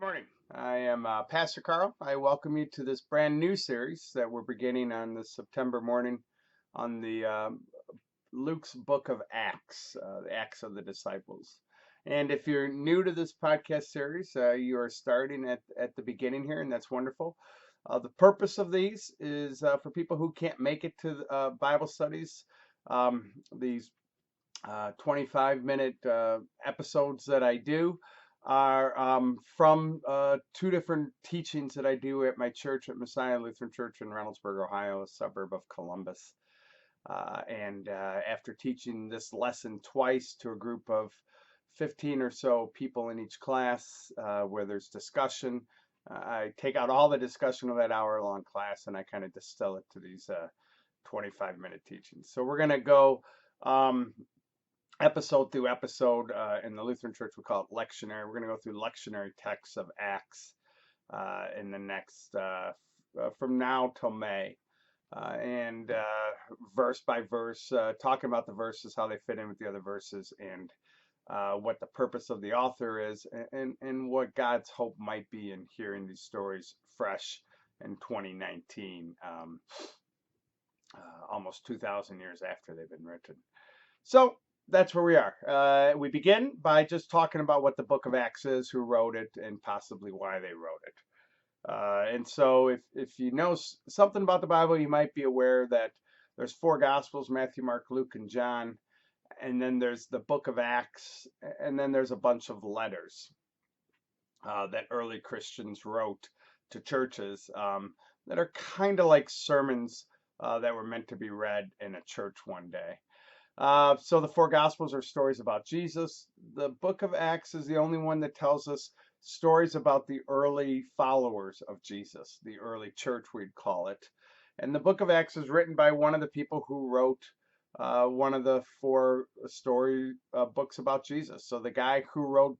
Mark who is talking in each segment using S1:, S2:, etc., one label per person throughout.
S1: Morning. I am Pastor Carl. I welcome you to this brand new series that we're beginning on this September morning on the Luke's Book of Acts, the Acts of the Disciples. And if you're new to this podcast series, you are starting at the beginning here, and that's wonderful. The purpose of these is for people who can't make it to Bible studies. These 25-minute episodes that I do are from two different teachings that I do at my church at Messiah Lutheran Church in Reynoldsburg, Ohio, a suburb of Columbus. And after teaching this lesson twice to a group of 15 or so people in each class where there's discussion, I take out all the discussion of that hour-long class and I kind of distill it to these 25-minute teachings. So we're going to go episode through episode. In the Lutheran Church, we call it lectionary. We're going to go through lectionary texts of Acts in the next, from now till May. And verse by verse, talking about the verses, how they fit in with the other verses, and what the purpose of the author is, and what God's hope might be in hearing these stories fresh in 2019, almost 2,000 years after they've been written. So that's where we are. We begin by just talking about what the book of Acts is, who wrote it, and possibly why they wrote it. And so if you know something about the Bible, you might be aware that there's four Gospels: Matthew, Mark, Luke, and John. And then there's the book of Acts, and then there's a bunch of letters that early Christians wrote to churches that are kind of like sermons that were meant to be read in a church one day. So the four Gospels are stories about Jesus. The book of Acts is the only one that tells us stories about the early followers of Jesus, the early church, we'd call it. And the book of Acts is written by one of the people who wrote one of the four story books about Jesus. So the guy who wrote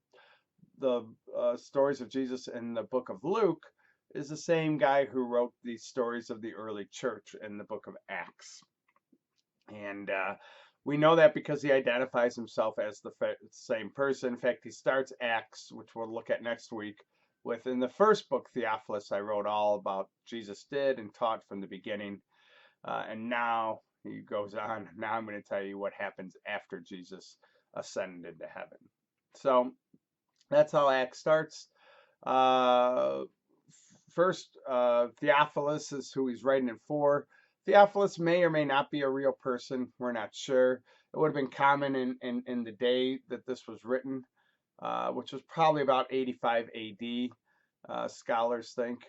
S1: the stories of Jesus in the book of Luke is the same guy who wrote the stories of the early church in the book of Acts. And we know that because he identifies himself as the same person. In fact, he starts Acts, which we'll look at next week, with in the first book, Theophilus, I wrote all about Jesus did and taught from the beginning. And now he goes on. Now I'm going to tell you what happens after Jesus ascended to heaven. So that's how Acts starts. First, Theophilus is who he's writing it for. Theophilus may or may not be a real person. We're not sure. It would have been common in the day that this was written, which was probably about 85 AD, scholars think,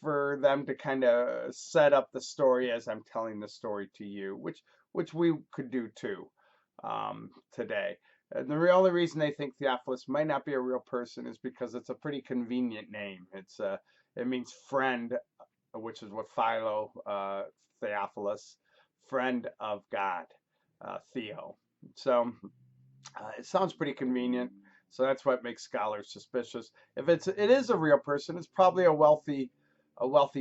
S1: for them to kind of set up the story as I'm telling the story to you, which we could do too today. And the only reason they think Theophilus might not be a real person is because it's a pretty convenient name. It means friend, which is what Philo, Theophilus, friend of God, Theo. So it sounds pretty convenient. So that's what makes scholars suspicious. If it is a real person, it's probably a wealthy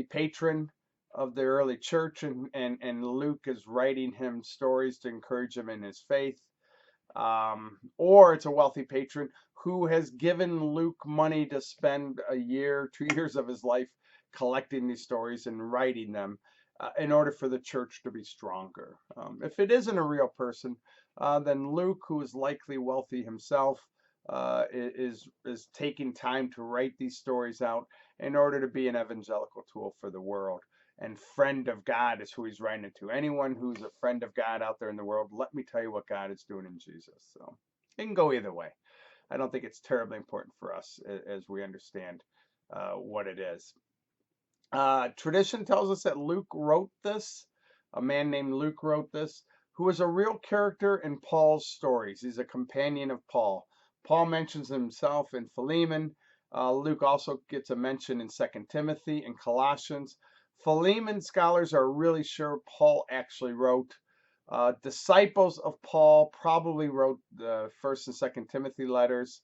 S1: patron of the early church, and Luke is writing him stories to encourage him in his faith. Or it's a wealthy patron who has given Luke money to spend a year, 2 years of his life collecting these stories and writing them in order for the church to be stronger. If it isn't a real person, then Luke, who is likely wealthy himself, is taking time to write these stories out in order to be an evangelical tool for the world. And friend of God is who he's writing it to. Anyone who's a friend of God out there in the world, let me tell you what God is doing in Jesus. So it can go either way. I don't think it's terribly important for us as we understand what it is. Tradition tells us that Luke wrote this. A man named Luke wrote this, who is a real character in Paul's stories. He's a companion of Paul. Paul mentions himself in Philemon. Luke also gets a mention in 2 Timothy and Colossians. Philemon scholars are really sure Paul actually wrote. Disciples of Paul probably wrote the 1st and 2nd Timothy letters.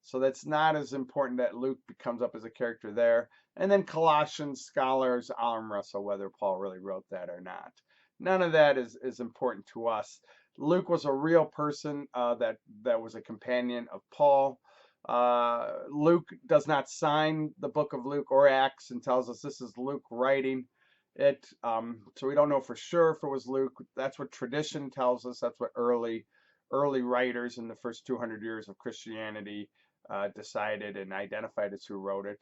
S1: So that's not as important that Luke comes up as a character there. And then Colossians scholars arm wrestle whether Paul really wrote that or not. None of that is important to us. Luke was a real person that was a companion of Paul. Luke does not sign the book of Luke or Acts and tells us this is Luke writing it. So we don't know for sure if it was Luke. That's what tradition tells us. That's what early writers in the first 200 years of Christianity decided and identified as who wrote it.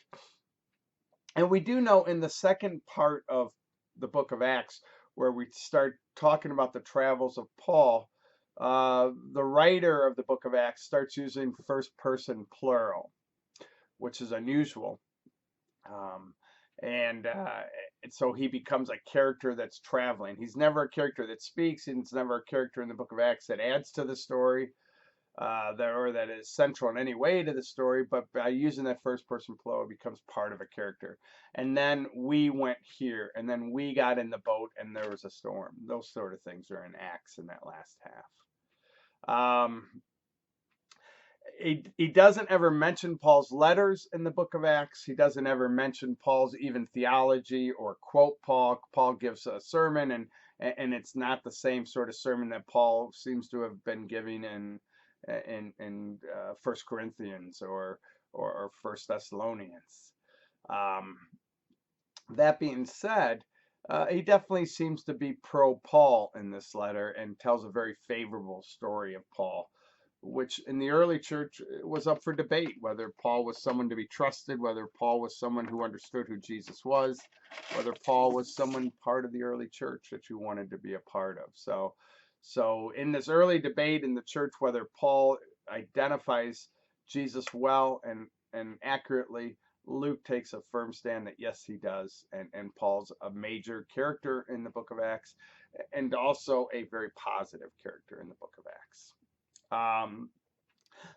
S1: And we do know in the second part of the book of Acts, where we start talking about the travels of Paul, the writer of the book of Acts starts using first person plural, which is unusual. Um, and so he becomes a character that's traveling. He's never a character that speaks, and he's never a character in the book of Acts that adds to the story, that is central in any way to the story, but by using that first person flow, it becomes part of a character. And then we went here, and then we got in the boat, and there was a storm. Those sort of things are in Acts in that last half. He doesn't ever mention Paul's letters in the book of Acts. He doesn't ever mention Paul's even theology or quote Paul. Paul gives a sermon, and it's not the same sort of sermon that Paul seems to have been giving in First Corinthians or First Thessalonians. That being said, he definitely seems to be pro Paul in this letter and tells a very favorable story of Paul, which in the early church was up for debate whether Paul was someone to be trusted, whether Paul was someone who understood who Jesus was, whether Paul was someone part of the early church that you wanted to be a part of. So in this early debate in the church, whether Paul identifies Jesus well and accurately, Luke takes a firm stand that yes, he does, and Paul's a major character in the book of Acts, and also a very positive character in the book of Acts.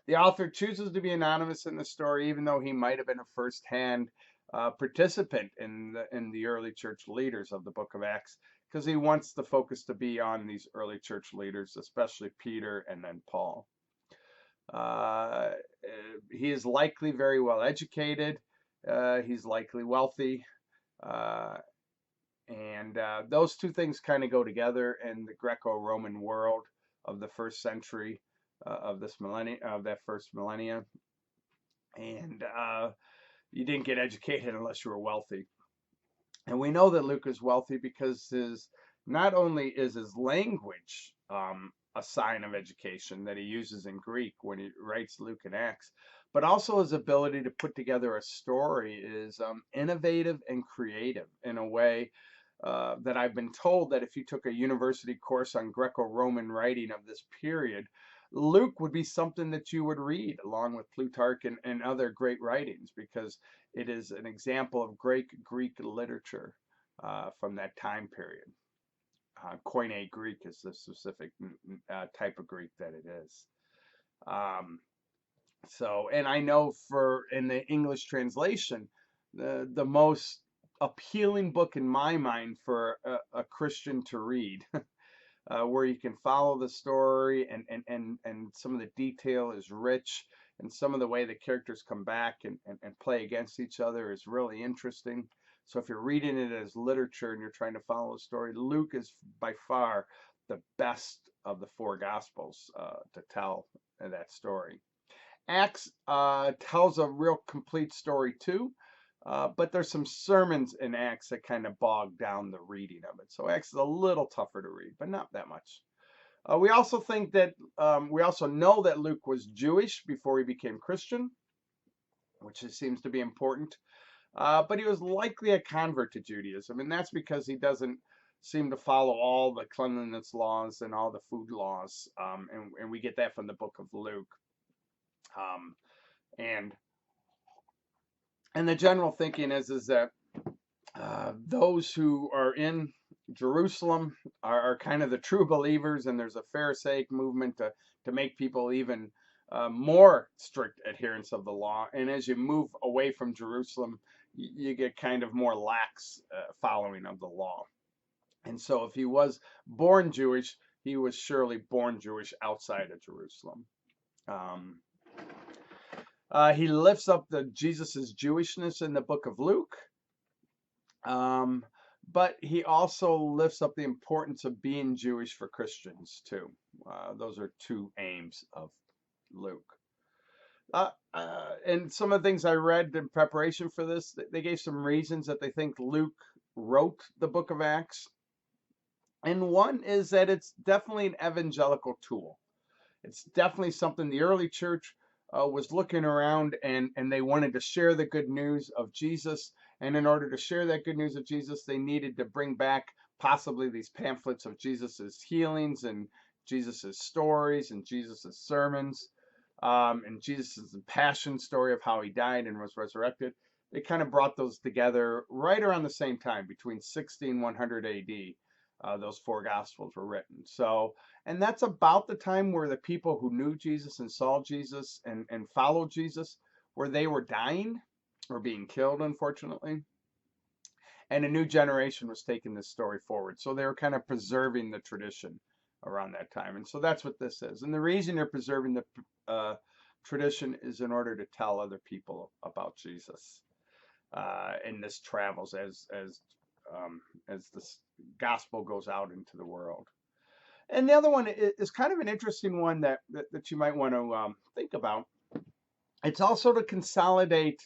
S1: The author chooses to be anonymous in the story, even though he might have been a first-hand participant in the early church leaders of the book of Acts, because he wants the focus to be on these early church leaders, especially Peter and then Paul. He is likely very well educated. He's likely wealthy. And those two things kind of go together in the Greco-Roman world of the first century of this millennia, of that first millennia. And you didn't get educated unless you were wealthy. And we know that Luke is wealthy because not only is his language a sign of education that he uses in Greek when he writes Luke and Acts, but also his ability to put together a story is innovative and creative in a way that I've been told that if you took a university course on Greco-Roman writing of this period, Luke would be something that you would read along with Plutarch and other great writings, because it is an example of great Greek literature from that time period. Koine Greek is the specific type of Greek that it is. And I know in the English translation, the most appealing book in my mind for a Christian to read, where you can follow the story and some of the detail is rich, and some of the way the characters come back and play against each other is really interesting. So if you're reading it as literature and you're trying to follow a story, Luke is by far the best of the four Gospels to tell that story. Acts tells a real complete story too, but there's some sermons in Acts that kind of bog down the reading of it. So Acts is a little tougher to read, but not that much. We also know that Luke was Jewish before he became Christian, which seems to be important. But he was likely a convert to Judaism, and that's because he doesn't seem to follow all the cleanliness laws and all the food laws, and we get that from the book of Luke. And the general thinking is that those who are in Jerusalem are kind of the true believers, and there's a Pharisaic movement to make people even more strict adherents of the law. And as you move away from Jerusalem, you get kind of more lax following of the law. And so if he was born Jewish, he was surely born Jewish outside of Jerusalem. He lifts up Jesus's Jewishness in the book of Luke. But he also lifts up the importance of being Jewish for Christians too. Those are two aims of Luke. And some of the things I read in preparation for this, they gave some reasons that they think Luke wrote the book of Acts. And one is that it's definitely an evangelical tool. It's definitely something the early church was looking around, and they wanted to share the good news of Jesus. And in order to share that good news of Jesus, they needed to bring back possibly these pamphlets of Jesus's healings and Jesus's stories and Jesus's sermons, and Jesus's passion story of how he died and was resurrected. They kind of brought those together right around the same time, between 60 and 100 AD. Those four gospels were written. So, and that's about the time where the people who knew Jesus and saw Jesus and followed Jesus, where they were dying or being killed, unfortunately. And a new generation was taking this story forward. So they were kind of preserving the tradition around that time. And so that's what this is. And the reason they're preserving the tradition is in order to tell other people about Jesus. And this travels as this gospel goes out into the world. And the other one is kind of an interesting one that you might want to think about. It's also to consolidate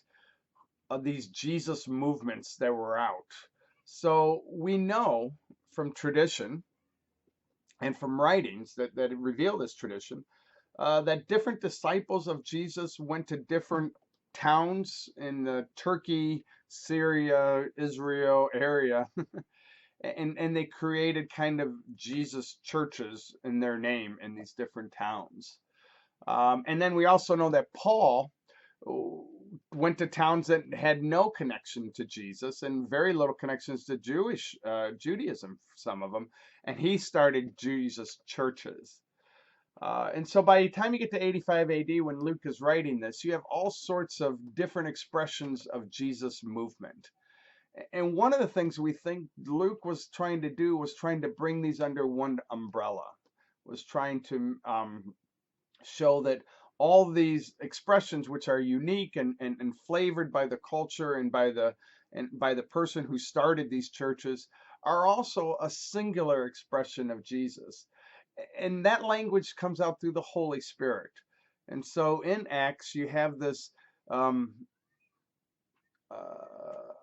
S1: these Jesus movements that were out. So we know from tradition and from writings that reveal this tradition that different disciples of Jesus went to different towns in the Turkey, Syria, Israel area, and they created kind of Jesus churches in their name in these different towns. And then we also know that Paul went to towns that had no connection to Jesus and very little connections to Judaism, some of them, and he started Jesus churches. And so by the time you get to 85 AD, when Luke is writing this, you have all sorts of different expressions of Jesus movement. And one of the things we think Luke was trying to do was trying to bring these under one umbrella, was trying to show that all these expressions, which are unique and flavored by the culture and by the person who started these churches, are also a singular expression of Jesus. And that language comes out through the Holy Spirit. And so in Acts, you have this, um,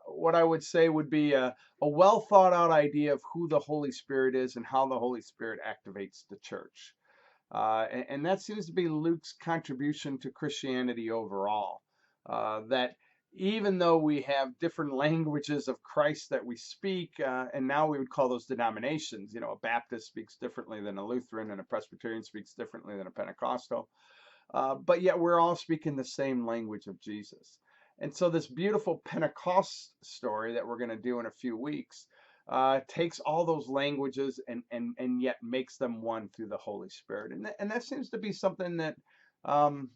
S1: what I would say would be a well thought out idea of who the Holy Spirit is and how the Holy Spirit activates the church. And that seems to be Luke's contribution to Christianity overall. That even though we have different languages of Christ that we speak, and now we would call those denominations, a Baptist speaks differently than a Lutheran, and a Presbyterian speaks differently than a Pentecostal, but yet we're all speaking the same language of Jesus. And so this beautiful Pentecost story that we're going to do in a few weeks takes all those languages and yet makes them one through the Holy Spirit. And that seems to be something that um,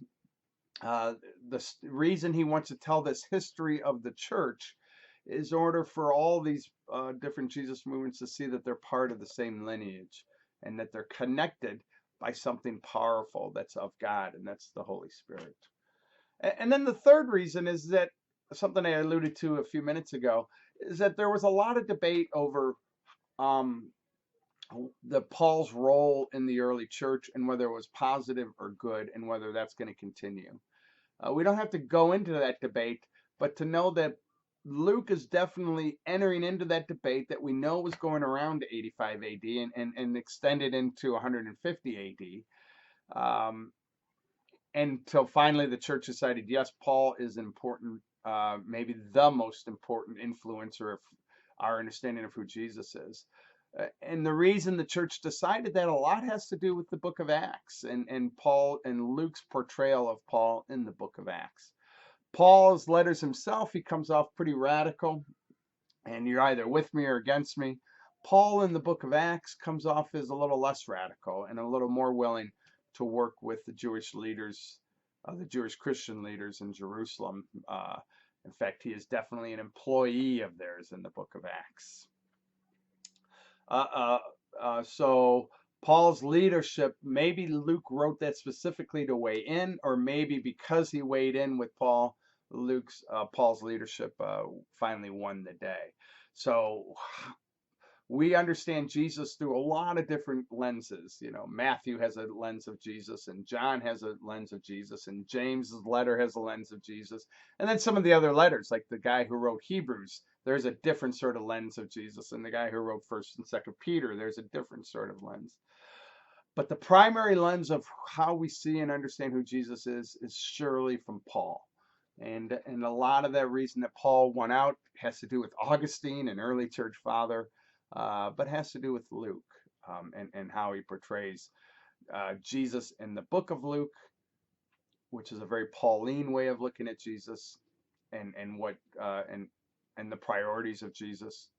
S1: the reason he wants to tell this history of the church is in order for all these different Jesus movements to see that they're part of the same lineage and that they're connected by something powerful that's of God, and that's the Holy Spirit. And then the third reason is that something I alluded to a few minutes ago is that there was a lot of debate over um, the Paul's role in the early church and whether it was positive or good and whether that's going to continue. We don't have to go into that debate, but to know that Luke is definitely entering into that debate that we know was going around to 85 AD and extended into 150 AD. Until finally the church decided, yes, Paul is important, maybe the most important influencer of our understanding of who Jesus is. And the reason the church decided that a lot has to do with the book of Acts and Paul and Luke's portrayal of Paul in the book of Acts. Paul's letters himself, he comes off pretty radical, and you're either with me or against me. Paul in the book of Acts comes off as a little less radical and a little more willing to work with the Jewish leaders, the Jewish Christian leaders in Jerusalem. In fact, he is definitely an employee of theirs in the book of Acts. So Paul's leadership, maybe Luke wrote that specifically to weigh in, or maybe because he weighed in with Paul, Paul's leadership finally won the day. So we understand Jesus through a lot of different lenses. You know, Matthew has a lens of Jesus, and John has a lens of Jesus, and James's letter has a lens of Jesus. And then some of the other letters, like the guy who wrote Hebrews, there's a different sort of lens of Jesus. And the guy who wrote First and Second Peter, there's a different sort of lens. But the primary lens of how we see and understand who Jesus is surely from Paul. And a lot of that reason that Paul won out has to do with Augustine, an early church father, but has to do with Luke, and how he portrays Jesus in the book of Luke, which is a very Pauline way of looking at Jesus, and what and the priorities of Jesus,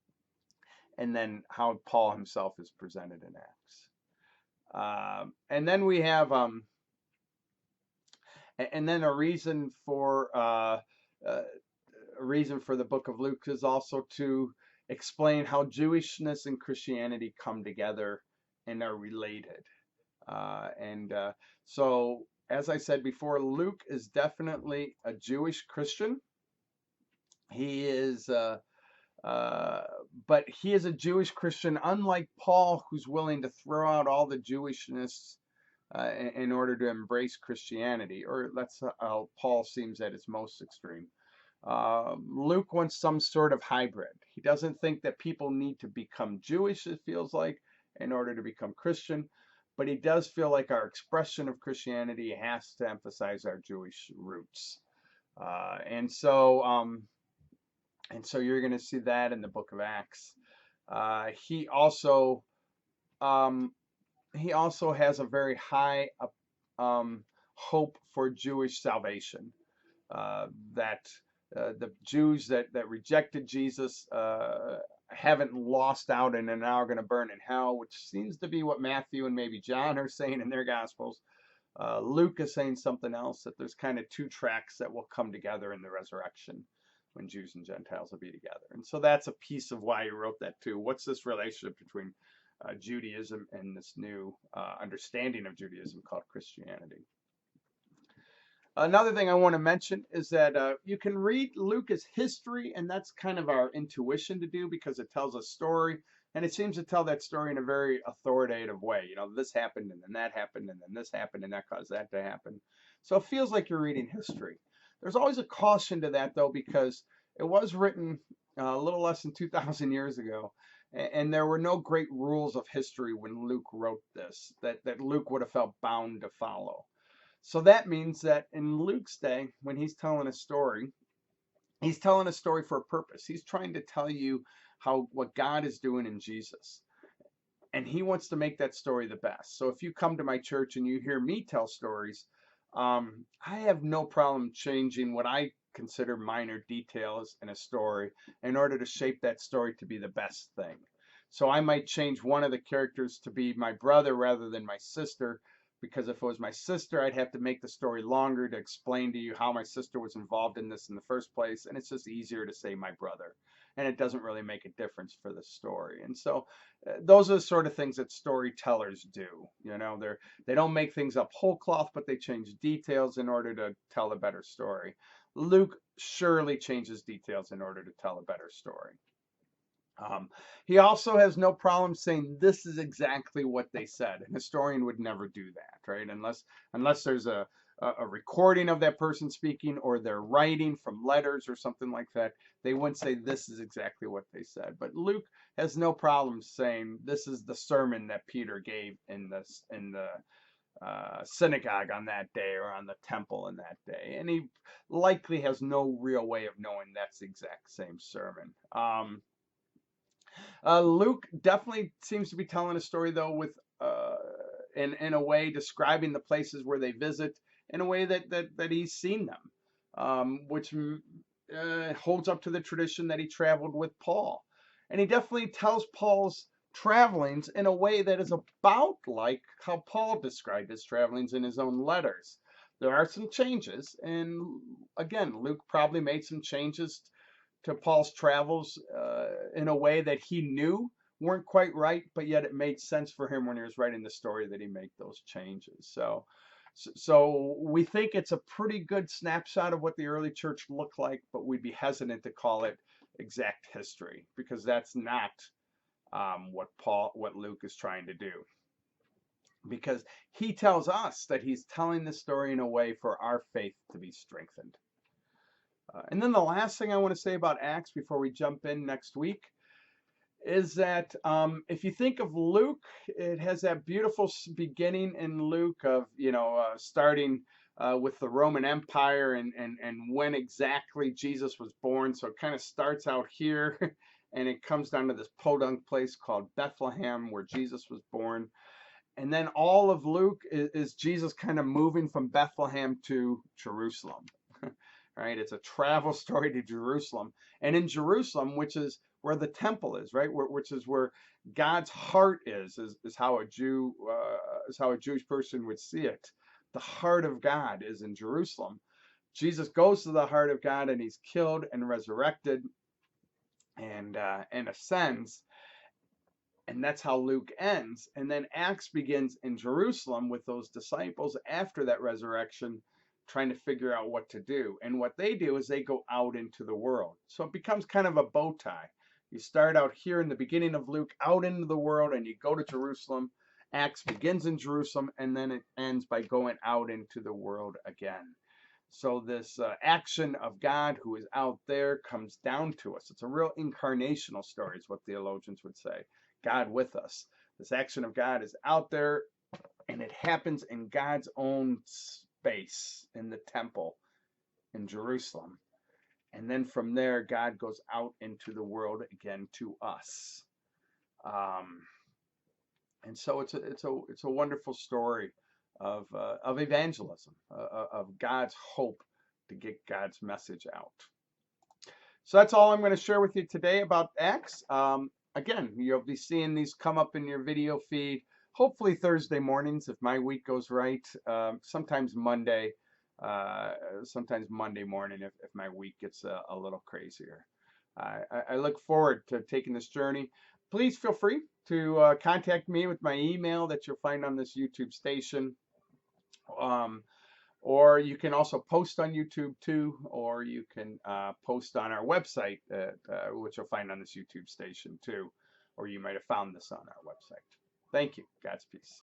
S1: and then how Paul himself is presented in Acts. And then we have and then a reason for the book of Luke is also to explain how Jewishness and Christianity come together and are related. So, as I said before, Luke is definitely a Jewish Christian. He is, but he is a Jewish Christian, unlike Paul, who's willing to throw out all the Jewishness in order to embrace Christianity, or that's how Paul seems at its most extreme. Luke wants some sort of hybrid. He doesn't think that people need to become Jewish, it feels like, in order to become Christian, but he does feel like our expression of Christianity has to emphasize our Jewish roots. And so you're going to see that in the book of Acts. He also has a very high hope for Jewish salvation. That the Jews that rejected Jesus haven't lost out and are now going to burn in hell, which seems to be what Matthew and maybe John are saying in their Gospels. Luke is saying something else, that there's kind of two tracks that will come together in the resurrection when Jews and Gentiles will be together. And so that's a piece of why he wrote that too. What's this relationship between Judaism and this new understanding of Judaism called Christianity? Another thing I want to mention is that you can read Luke as history, and that's kind of our intuition to do because it tells a story, and it seems to tell that story in a very authoritative way. You know, this happened, and then that happened, and then this happened, and that caused that to happen. So it feels like you're reading history. There's always a caution to that, though, because it was written a little less than 2,000 years ago, and there were no great rules of history when Luke wrote this that Luke would have felt bound to follow. So that means that in Luke's day, when he's telling a story for a purpose. He's trying to tell you what God is doing in Jesus. And he wants to make that story the best. So if you come to my church and you hear me tell stories, I have no problem changing what I consider minor details in a story in order to shape that story to be the best thing. So I might change one of the characters to be my brother rather than my sister, because if it was my sister, I'd have to make the story longer to explain to you how my sister was involved in this in the first place, and it's just easier to say my brother, and it doesn't really make a difference for the story. And so those are the sort of things that storytellers do. You know, they don't make things up whole cloth, but they change details in order to tell a better story. Luke surely changes details in order to tell a better story. He also has no problem saying this is exactly what they said. An historian would never do that, right? Unless there's a recording of that person speaking, or they're writing from letters or something like that, they wouldn't say this is exactly what they said. But Luke has no problem saying this is the sermon that Peter gave in the synagogue on that day, or on the temple in that day, and he likely has no real way of knowing that's the exact same sermon. Luke definitely seems to be telling a story, though, with in a way describing the places where they visit in a way that he's seen them, which holds up to the tradition that he traveled with Paul. And he definitely tells Paul's travelings in a way that is about like how Paul described his travelings in his own letters. There are some changes, and again, Luke probably made some changes to Paul's travels in a way that he knew weren't quite right, but yet it made sense for him when he was writing the story that he made those changes. So we think it's a pretty good snapshot of what the early church looked like, but we'd be hesitant to call it exact history, because that's not what Luke is trying to do, because he tells us that he's telling the story in a way for our faith to be strengthened. And then the last thing I want to say about Acts before we jump in next week is that if you think of Luke, it has that beautiful beginning in Luke of, starting with the Roman Empire and when exactly Jesus was born. So it kind of starts out here and it comes down to this podunk place called Bethlehem where Jesus was born. And then all of Luke is Jesus kind of moving from Bethlehem to Jerusalem. Right? It's a travel story to Jerusalem. And in Jerusalem, which is where the temple is, right? Which is where God's heart is how a Jewish person would see it. The heart of God is in Jerusalem. Jesus goes to the heart of God and he's killed and resurrected and ascends. And that's how Luke ends. And then Acts begins in Jerusalem with those disciples after that resurrection, trying to figure out what to do. And what they do is they go out into the world. So it becomes kind of a bow tie. You start out here in the beginning of Luke, out into the world, and you go to Jerusalem. Acts begins in Jerusalem, and then it ends by going out into the world again. So this action of God who is out there comes down to us. It's a real incarnational story, is what theologians would say. God with us. This action of God is out there, and it happens in God's own space in the temple in Jerusalem. And then from there, God goes out into the world again to us. And so it's a wonderful story of evangelism, of God's hope to get God's message out. So that's all I'm going to share with you today about Acts. Again, you'll be seeing these come up in your video feed, hopefully Thursday mornings if my week goes right. Sometimes Monday morning if my week gets a little crazier. I look forward to taking this journey. Please feel free to contact me with my email that you'll find on this YouTube station. Or you can also post on YouTube too, or you can post on our website, which you'll find on this YouTube station too, or you might have found this on our website. Thank you. God's peace.